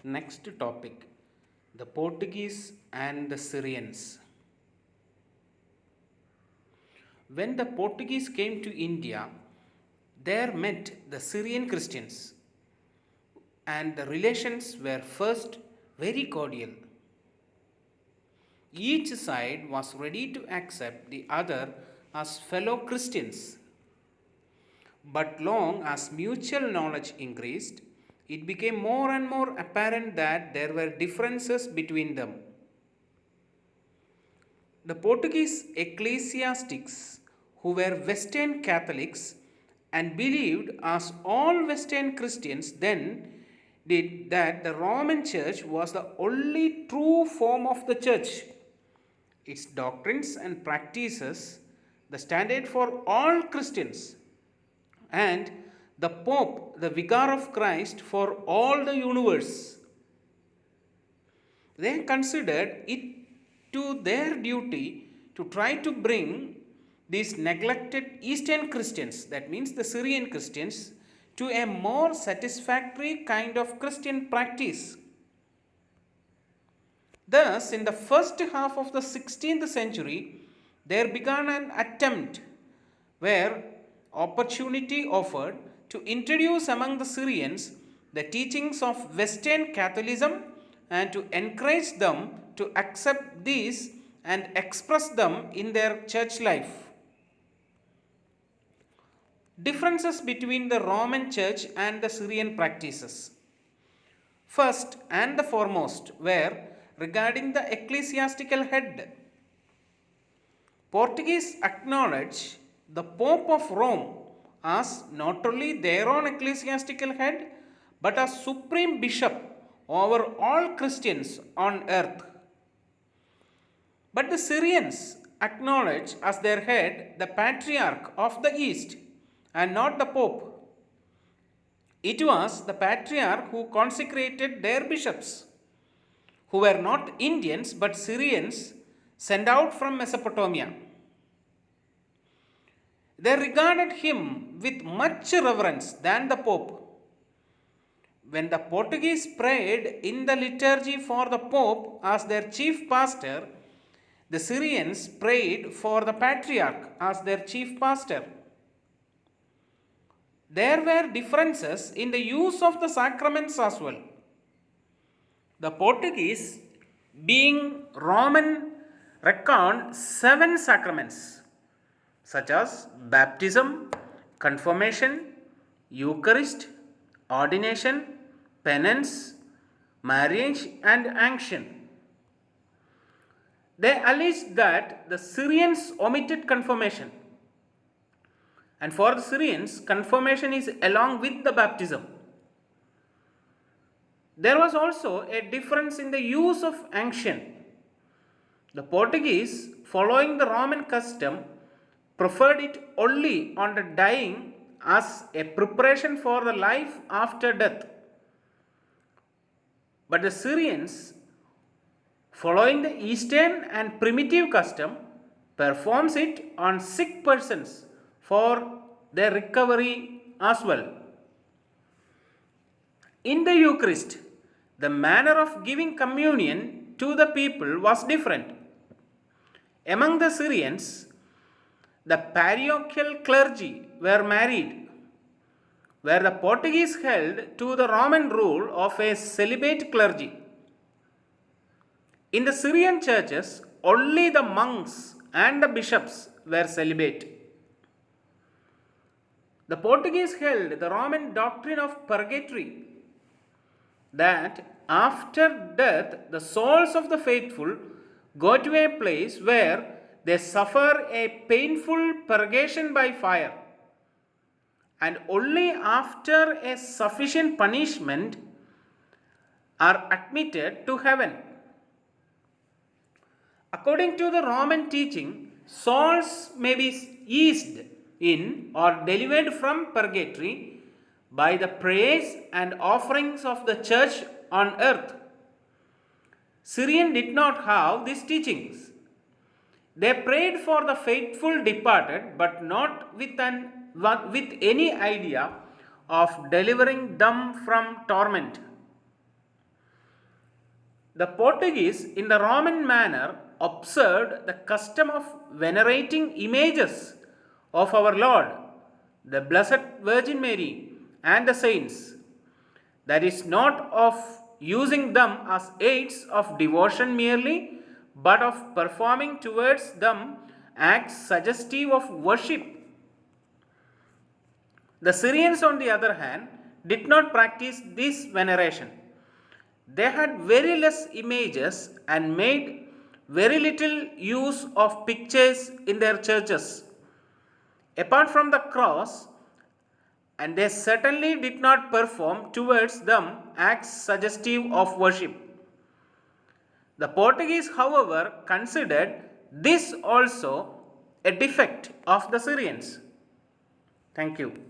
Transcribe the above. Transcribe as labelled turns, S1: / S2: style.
S1: Next topic, the Portuguese and the Syrians. When the Portuguese came to India, there met the Syrian Christians, and the relations were first very cordial. Each side was ready to accept the other as fellow Christians. But long as mutual knowledge increased, it became more and more apparent that there were differences between them. The Portuguese ecclesiastics, who were Western Catholics and believed, as all Western Christians then did, that the Roman Church was the only true form of the Church, its doctrines and practices, the standard for all Christians, and the Pope, the Vicar of Christ for all the universe. They considered it to their duty to try to bring these neglected Eastern Christians, that means the Syrian Christians, to a more satisfactory kind of Christian practice. Thus, in the first half of the 16th century, there began an attempt where opportunity offered to introduce among the Syrians the teachings of Western Catholicism and to encourage them to accept these and express them in their church life. Differences between the Roman Church and the Syrian practices. First and the foremost were regarding the ecclesiastical head. Portuguese acknowledge the Pope of Rome as not only their own ecclesiastical head but as supreme bishop over all Christians on earth. But the Syrians acknowledge as their head the Patriarch of the East and not the Pope. It was the Patriarch who consecrated their bishops, who were not Indians but Syrians sent out from Mesopotamia. They regarded him with much reverence than the Pope. When the Portuguese prayed in the liturgy for the Pope as their chief pastor, the Syrians prayed for the Patriarch as their chief pastor. There were differences in the use of the sacraments as well. The Portuguese, being Roman, reckoned 7 sacraments such as baptism, confirmation, Eucharist, ordination, penance, marriage, and unction. They alleged that the Syrians omitted confirmation. And for the Syrians, confirmation is along with the baptism. There was also a difference in the use of unction. The Portuguese, following the Roman custom, preferred it only on the dying as a preparation for the life after death. But the Syrians, following the Eastern and primitive custom, performs it on sick persons for their recovery as well. In the Eucharist, the manner of giving communion to the people was different. Among the Syrians, the parochial clergy were married, where the Portuguese held to the Roman rule of a celibate clergy. In the Syrian churches, only the monks and the bishops were celibate. The Portuguese held the Roman doctrine of purgatory, that after death the souls of the faithful go to a place where they suffer a painful purgation by fire, and only after a sufficient punishment are admitted to heaven. According to the Roman teaching, souls may be eased in or delivered from purgatory by the prayers and offerings of the church on earth. Syrian did not have these teachings. They prayed for the faithful departed, but not with any idea of delivering them from torment. The Portuguese, in the Roman manner, observed the custom of venerating images of our Lord, the Blessed Virgin Mary, and the saints. That is, not of using them as aids of devotion merely, but of performing towards them acts suggestive of worship. The Syrians, on the other hand, did not practice this veneration. They had very less images and made very little use of pictures in their churches, apart from the cross, and they certainly did not perform towards them acts suggestive of worship. The Portuguese, however, considered this also a defect of the Syrians. Thank you.